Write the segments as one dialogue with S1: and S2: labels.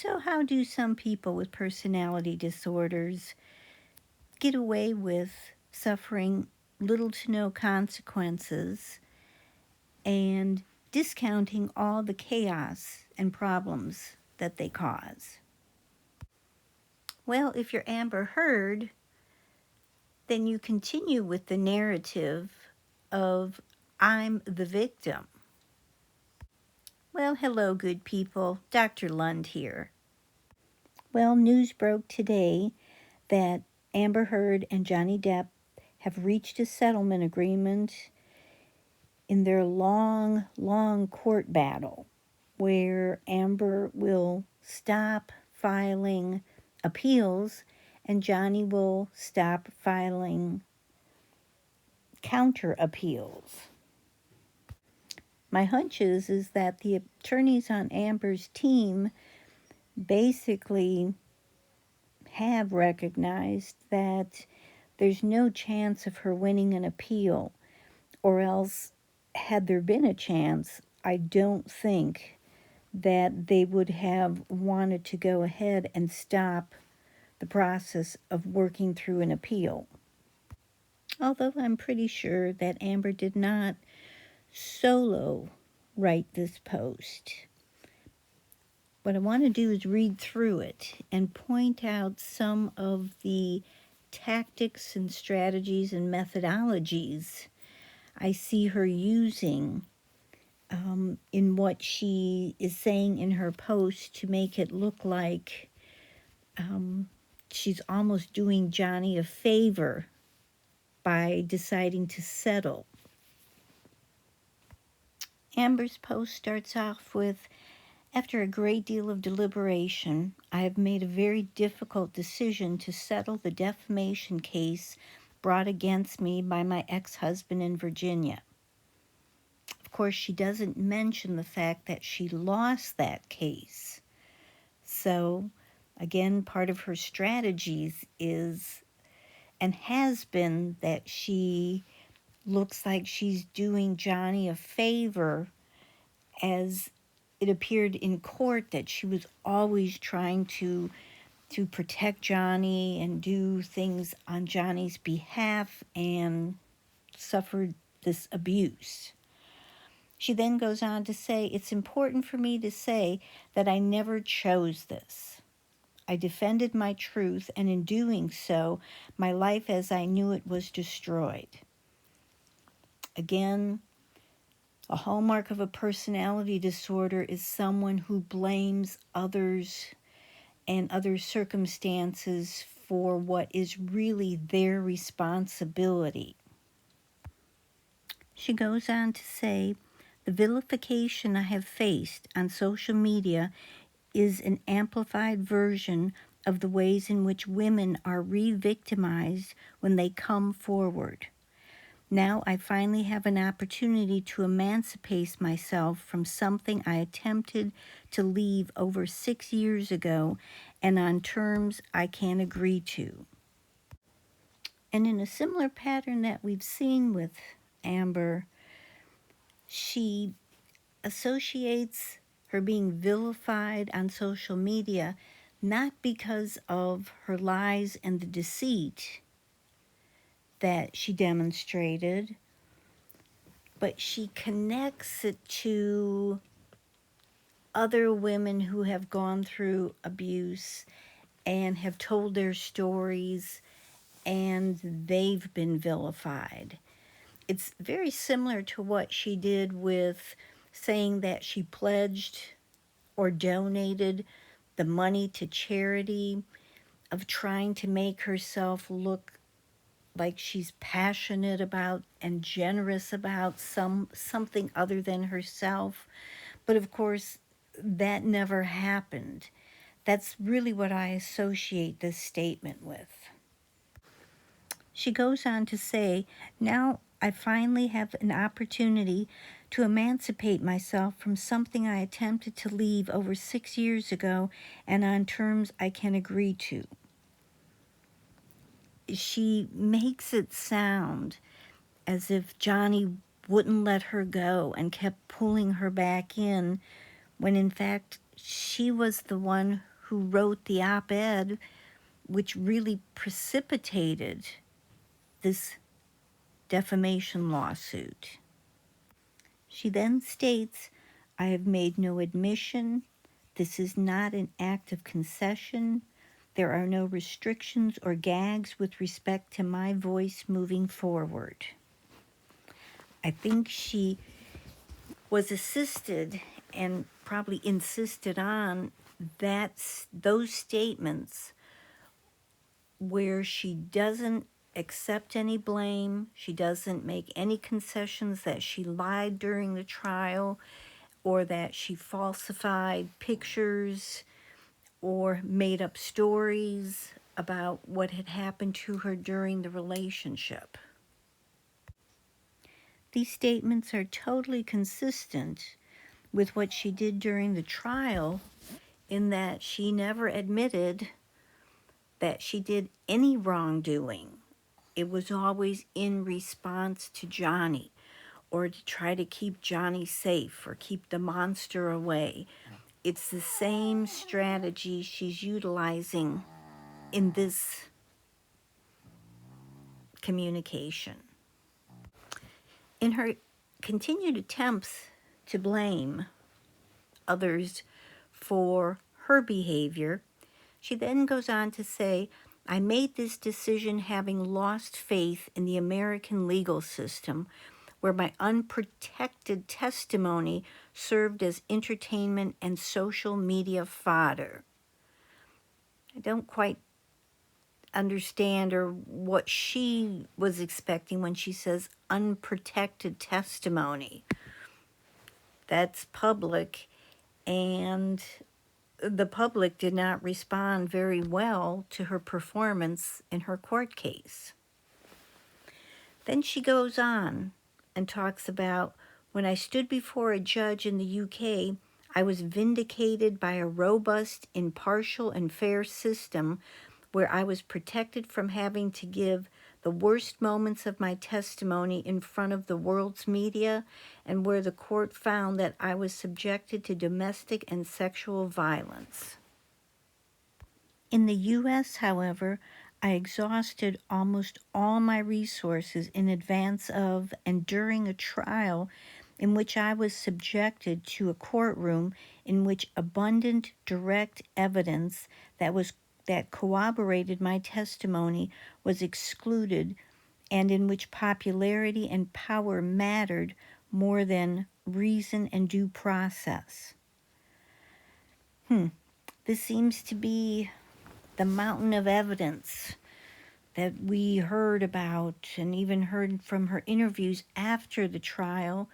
S1: So how do some people with personality disorders get away with suffering little to no consequences and discounting all the chaos and problems that they cause? Well, if you're Amber Heard, then you continue with the narrative of I'm the victim. Well, hello, good people. Dr. Lund here. Well, news broke today that Amber Heard and Johnny Depp have reached a settlement agreement in their long, long court battle, where Amber will stop filing appeals and Johnny will stop filing counter appeals. My hunch is that the attorneys on Amber's team basically have recognized that there's no chance of her winning an appeal, or else, had there been a chance, I don't think that they would have wanted to go ahead and stop the process of working through an appeal. Although I'm pretty sure that Amber did not solo write this post. What I want to do is read through it and point out some of the tactics and strategies and methodologies I see her using in what she is saying in her post to make it look like she's almost doing Johnny a favor by deciding to settle. Amber's post starts off with, "After a great deal of deliberation, I have made a very difficult decision to settle the defamation case brought against me by my ex-husband in Virginia." Of course, she doesn't mention the fact that she lost that case. So, again, part of her strategies is and has been that she looks like she's doing Johnny a favor, as it appeared in court that she was always trying to protect Johnny and do things on Johnny's behalf and suffered this abuse. She then goes on to say, "It's important for me to say that I never chose this. I defended my truth, and in doing so, my life as I knew it was destroyed." Again, a hallmark of a personality disorder is someone who blames others and other circumstances for what is really their responsibility. She goes on to say, "The vilification I have faced on social media is an amplified version of the ways in which women are re-victimized when they come forward. Now I finally have an opportunity to emancipate myself from something I attempted to leave over 6 years ago and on terms I can agree to." And in a similar pattern that we've seen with Amber, she associates her being vilified on social media not because of her lies and the deceit that she demonstrated, but she connects it to other women who have gone through abuse and have told their stories, and they've been vilified. It's very similar to what she did with saying that she pledged or donated the money to charity, of trying to make herself look like she's passionate about and generous about something other than herself. But of course, that never happened. That's really what I associate this statement with. She goes on to say, "Now I finally have an opportunity to emancipate myself from something I attempted to leave over 6 years ago and on terms I can agree to." She makes it sound as if Johnny wouldn't let her go and kept pulling her back in, when in fact she was the one who wrote the op-ed which really precipitated this defamation lawsuit. She then states, "I have made no admission. This is not an act of concession. There are no restrictions or gags with respect to my voice moving forward." I think she was assisted and probably insisted on those statements where she doesn't accept any blame, she doesn't make any concessions that she lied during the trial or that she falsified pictures or made up stories about what had happened to her during the relationship. These statements are totally consistent with what she did during the trial, in that she never admitted that she did any wrongdoing. It was always in response to Johnny, or to try to keep Johnny safe or keep the monster away. It's the same strategy she's utilizing in this communication. In her continued attempts to blame others for her behavior, she then goes on to say, "I made this decision having lost faith in the American legal system, where my unprotected testimony served as entertainment and social media fodder." I don't quite understand or what she was expecting when she says unprotected testimony. That's public, and the public did not respond very well to her performance in her court case. Then she goes on and talks about, "When I stood before a judge in the UK, I was vindicated by a robust, impartial, and fair system where I was protected from having to give the worst moments of my testimony in front of the world's media, and where the court found that I was subjected to domestic and sexual violence. In the U.S., however, I exhausted almost all my resources in advance of and during a trial in which I was subjected to a courtroom in which abundant direct evidence that corroborated my testimony was excluded, and in which popularity and power mattered more than reason and due process." This seems to be the mountain of evidence that we heard about and even heard from her interviews after the trial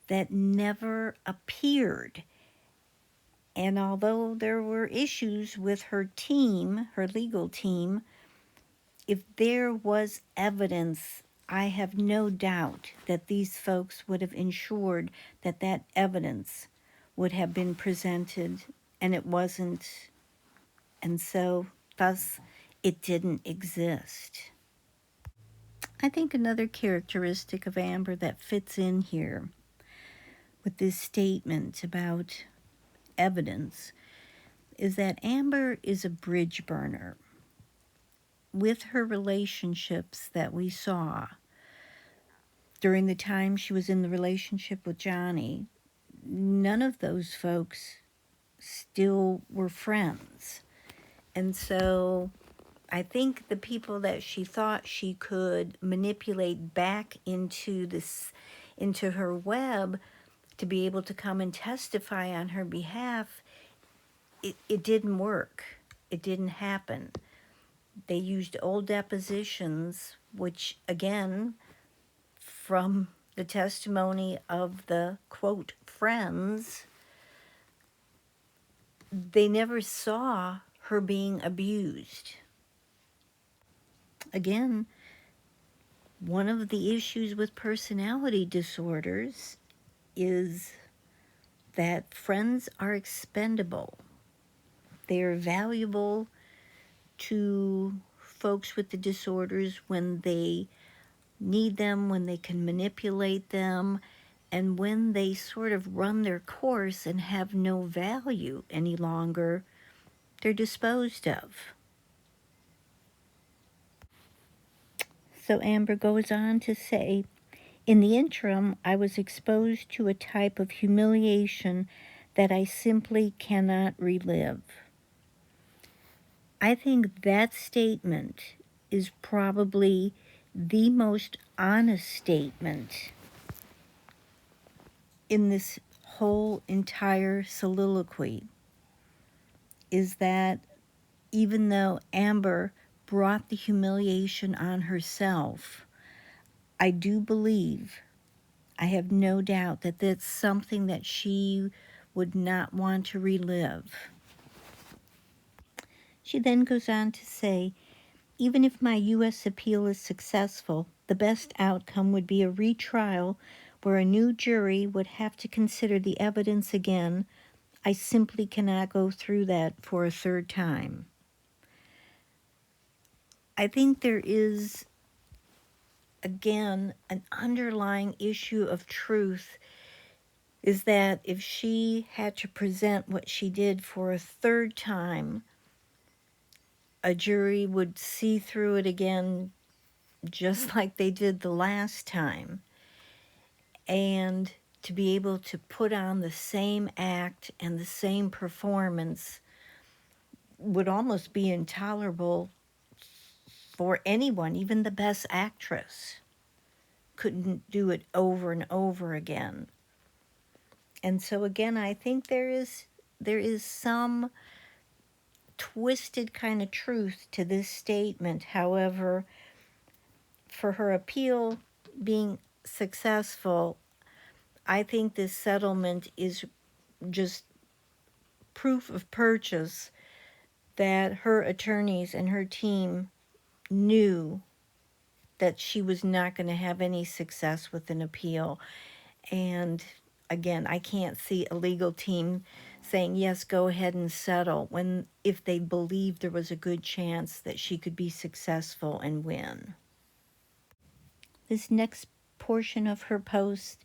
S1: that never appeared. And although there were issues with her team, her legal team, if there was evidence, I have no doubt that these folks would have ensured that that evidence would have been presented, and it wasn't, and so thus it didn't exist. I think another characteristic of Amber that fits in here with this statement about evidence is that Amber is a bridge burner. With her relationships that we saw during the time she was in the relationship with Johnny, none of those folks still were friends. And so I think the people that she thought she could manipulate back into her web to be able to come and testify on her behalf, it didn't work. It didn't happen. They used old depositions, which, again, from the testimony of the, quote, friends, they never saw her being abused. Again, one of the issues with personality disorders is that friends are expendable. They are valuable to folks with the disorders when they need them, when they can manipulate them, And when they sort of run their course and have no value any longer, they're disposed of. So Amber goes on to say, in the interim, I was exposed to a type of humiliation that I simply cannot relive. I think that statement is probably the most honest statement in this whole entire soliloquy, is that even though Amber brought the humiliation on herself, I do believe, I have no doubt, that that's something that she would not want to relive. She then goes on to say, even if my U.S. appeal is successful, the best outcome would be a retrial where a new jury would have to consider the evidence again. I simply cannot go through that for a third time. I think there is, again, an underlying issue of truth, is that if she had to present what she did for a third time, a jury would see through it again just like they did the last time. And to be able to put on the same act and the same performance would almost be intolerable for anyone. Even the best actress couldn't do it over and over again. And so again, I think there is some twisted kind of truth to this statement. However, for her appeal being successful, I think this settlement is just proof of purchase that her attorneys and her team knew that she was not going to have any success with an appeal. And again, I can't see a legal team saying, yes, go ahead and settle, when if they believed there was a good chance that she could be successful and win. This next portion of her post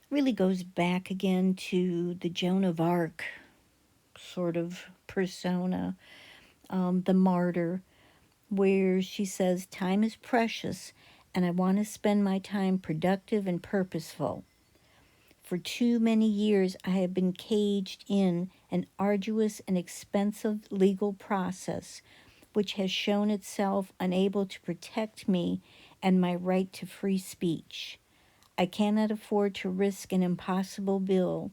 S1: really goes back again to the Joan of Arc sort of persona, the martyr, where she says, time is precious and I want to spend my time productive and purposeful. For too many years, I have been caged in an arduous and expensive legal process, which has shown itself unable to protect me and my right to free speech. I cannot afford to risk an impossible bill,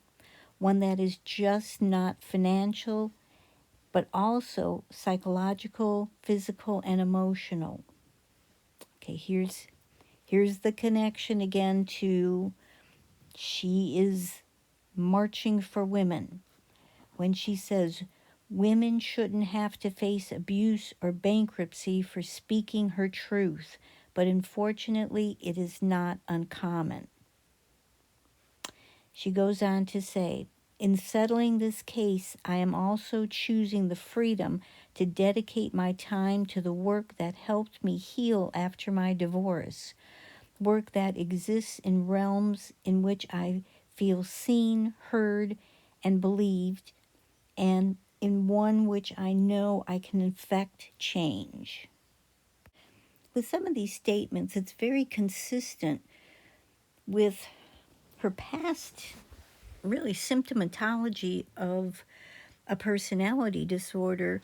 S1: one that is just not financial, but also psychological, physical, and emotional. Okay, here's the connection again to she is marching for women. When she says women shouldn't have to face abuse or bankruptcy for speaking her truth, but unfortunately it is not uncommon. She goes on to say, in settling this case, I am also choosing the freedom to dedicate my time to the work that helped me heal after my divorce, work that exists in realms in which I feel seen, heard, and believed, and in one which I know I can effect change. With some of these statements, it's very consistent with her past, really, symptomatology of a personality disorder.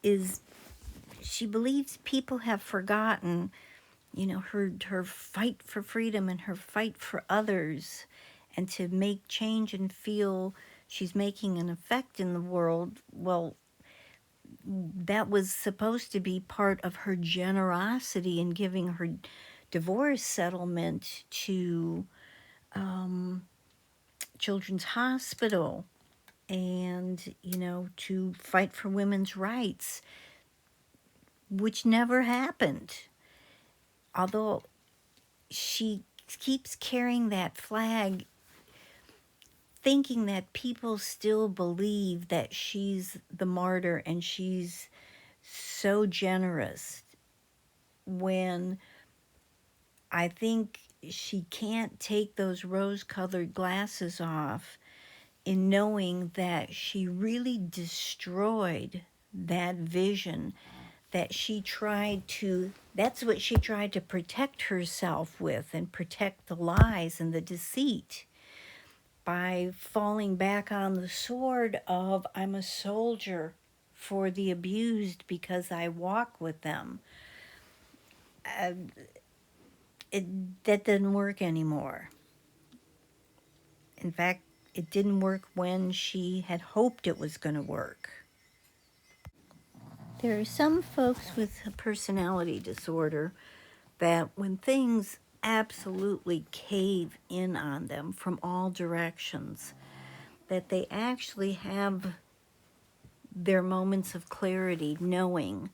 S1: Is she believes people have forgotten, her fight for freedom and her fight for others, and to make change and feel she's making an effect in the world. Well, that was supposed to be part of her generosity in giving her divorce settlement to Children's Hospital, and, to fight for women's rights, which never happened. Although she keeps carrying that flag, thinking that people still believe that she's the martyr and she's so generous, when I think she can't take those rose-colored glasses off in knowing that she really destroyed that vision that that's what she tried to protect herself with and protect the lies and the deceit by falling back on the sword of I'm a soldier for the abused because I walk with them. Uh, that doesn't work anymore. In fact, it didn't work when she had hoped it was going to work. There are some folks with a personality disorder that when things absolutely cave in on them from all directions, that they actually have their moments of clarity knowing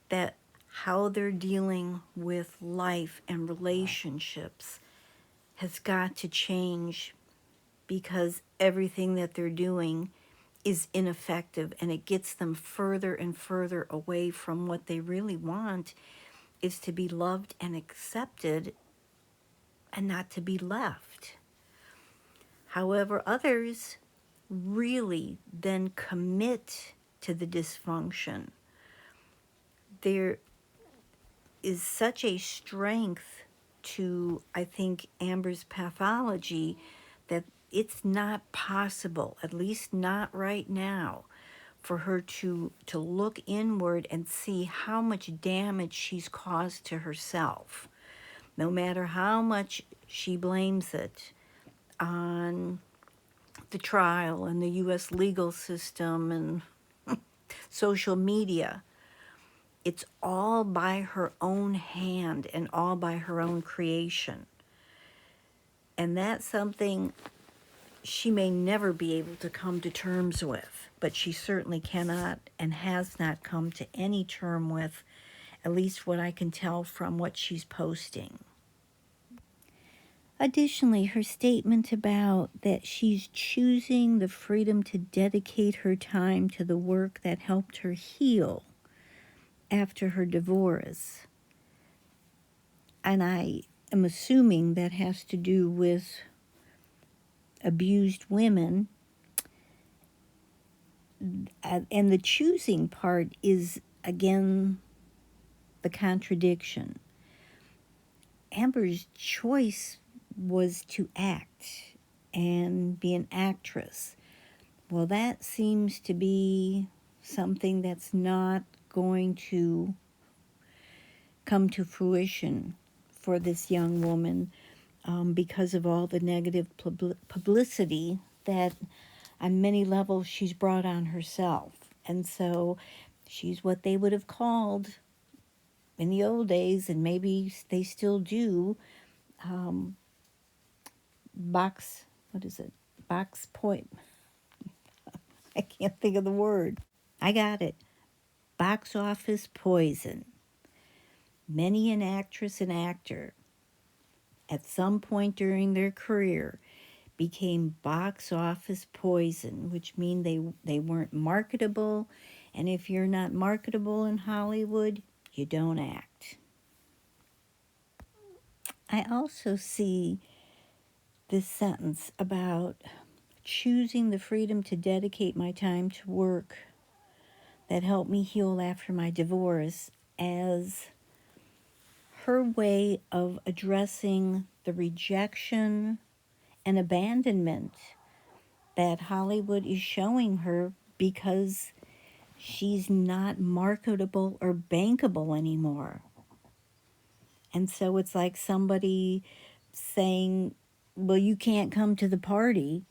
S1: that how they're dealing with life and relationships has got to change because everything that they're doing is ineffective and it gets them further and further away from what they really want is to be loved and accepted and not to be left. However, others really then commit to the dysfunction. There is such a strength to, I think, Amber's pathology that it's not possible, at least not right now, for her to look inward and see how much damage she's caused to herself, no matter how much she blames it on the trial and the U.S. legal system and social media. It's all by her own hand and all by her own creation. And that's something she may never be able to come to terms with, but she certainly cannot and has not come to any term with, at least what I can tell from what she's posting. Additionally, her statement about that she's choosing the freedom to dedicate her time to the work that helped her heal after her divorce. And I am assuming that has to do with abused women. And the choosing part is, again, the contradiction. Amber's choice was to act and be an actress. Well, that seems to be something that's not going to come to fruition for this young woman because of all the negative publicity that on many levels she's brought on herself. And so she's what they would have called in the old days, and maybe they still do, box point. I can't think of the word. I got it. Box office poison. Many an actress and actor at some point during their career became box office poison, which means they weren't marketable. And if you're not marketable in Hollywood, you don't act. I also see this sentence about choosing the freedom to dedicate my time to work that helped me heal after my divorce as her way of addressing the rejection and abandonment that Hollywood is showing her because she's not marketable or bankable anymore. And so it's like somebody saying, well, you can't come to the party,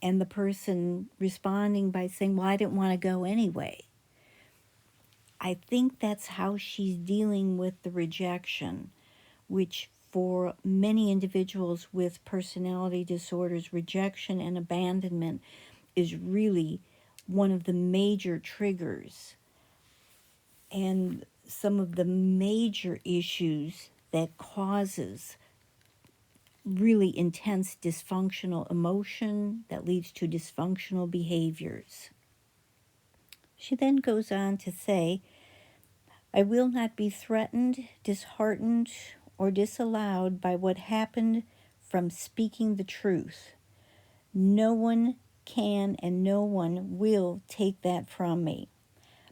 S1: and the person responding by saying, well, I didn't want to go anyway. I think that's how she's dealing with the rejection, which for many individuals with personality disorders, rejection and abandonment is really one of the major triggers and some of the major issues that causes really intense dysfunctional emotion that leads to dysfunctional behaviors. She then goes on to say, I will not be threatened, disheartened, or disallowed by what happened from speaking the truth. No one can and no one will take that from me.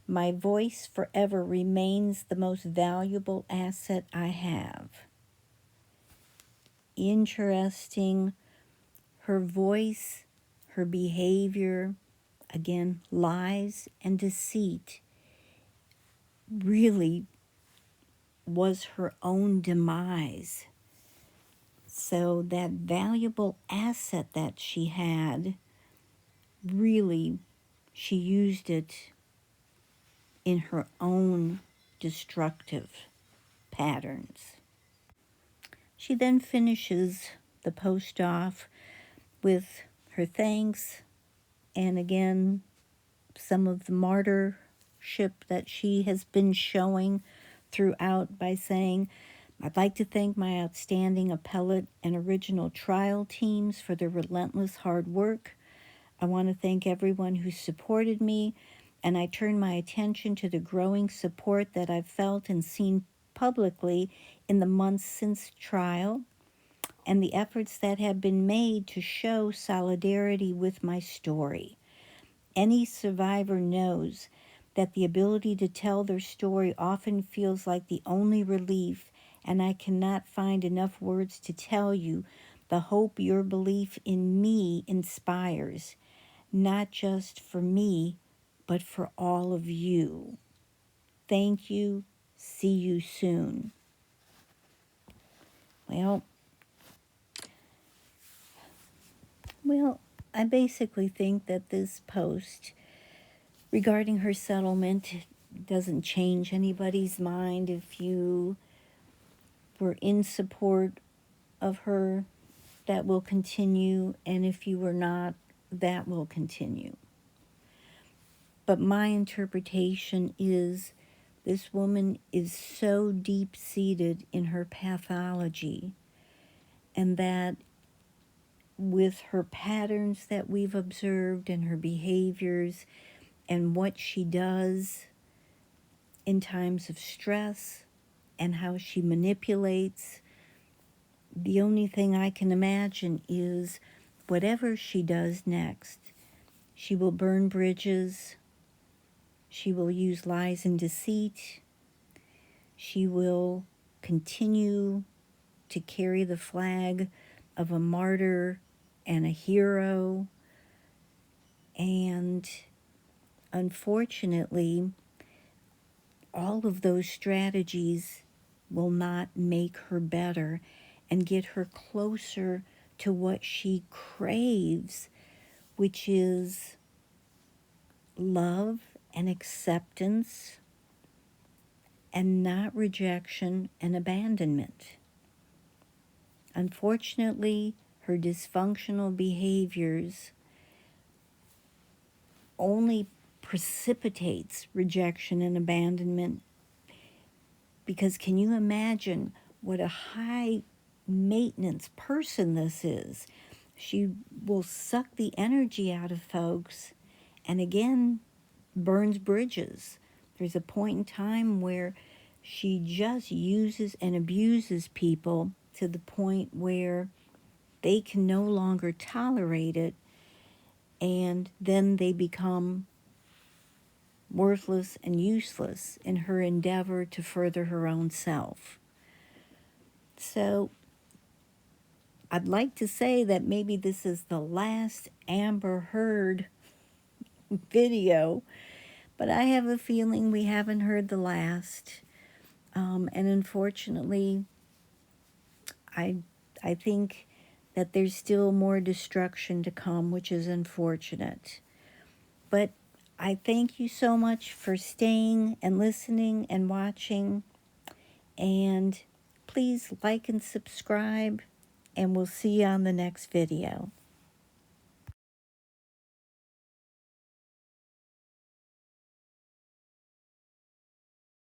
S1: My voice forever remains the most valuable asset I have. Interesting. Her voice, her behavior, again, lies and deceit, really was her own demise. So that valuable asset that she had, really, she used it in her own destructive patterns. She then finishes the post off with her thanks and again some of the martyrship that she has been showing throughout by saying, I'd like to thank my outstanding appellate and original trial teams for their relentless hard work. I want to thank everyone who supported me, and I turn my attention to the growing support that I've felt and seen publicly in the months since trial, and the efforts that have been made to show solidarity with my story. Any survivor knows that the ability to tell their story often feels like the only relief, and I cannot find enough words to tell you the hope your belief in me inspires, not just for me, but for all of you. Thank you. See you soon. Well, I basically think that this post regarding her settlement doesn't change anybody's mind. If you were in support of her, that will continue, and if you were not, that will continue. But my interpretation is this woman is so deep-seated in her pathology, and that with her patterns that we've observed and her behaviors and what she does in times of stress and how she manipulates, the only thing I can imagine is whatever she does next, she will burn bridges, she will use lies and deceit, she will continue to carry the flag of a martyr and a hero, and unfortunately, all of those strategies will not make her better and get her closer to what she craves, which is love and acceptance and not rejection and abandonment. Unfortunately, her dysfunctional behaviors only precipitates rejection and abandonment, because can you imagine what a high maintenance person this is? She will suck the energy out of folks and again burns bridges. There's a point in time where she just uses and abuses people to the point where they can no longer tolerate it, and then they become worthless and useless in her endeavor to further her own self. So I'd like to say that maybe this is the last Amber Heard video, but I have a feeling we haven't heard the last. And unfortunately, I think that there's still more destruction to come, which is unfortunate. But I thank you so much for staying and listening and watching. And please like and subscribe, and we'll see you on the next video.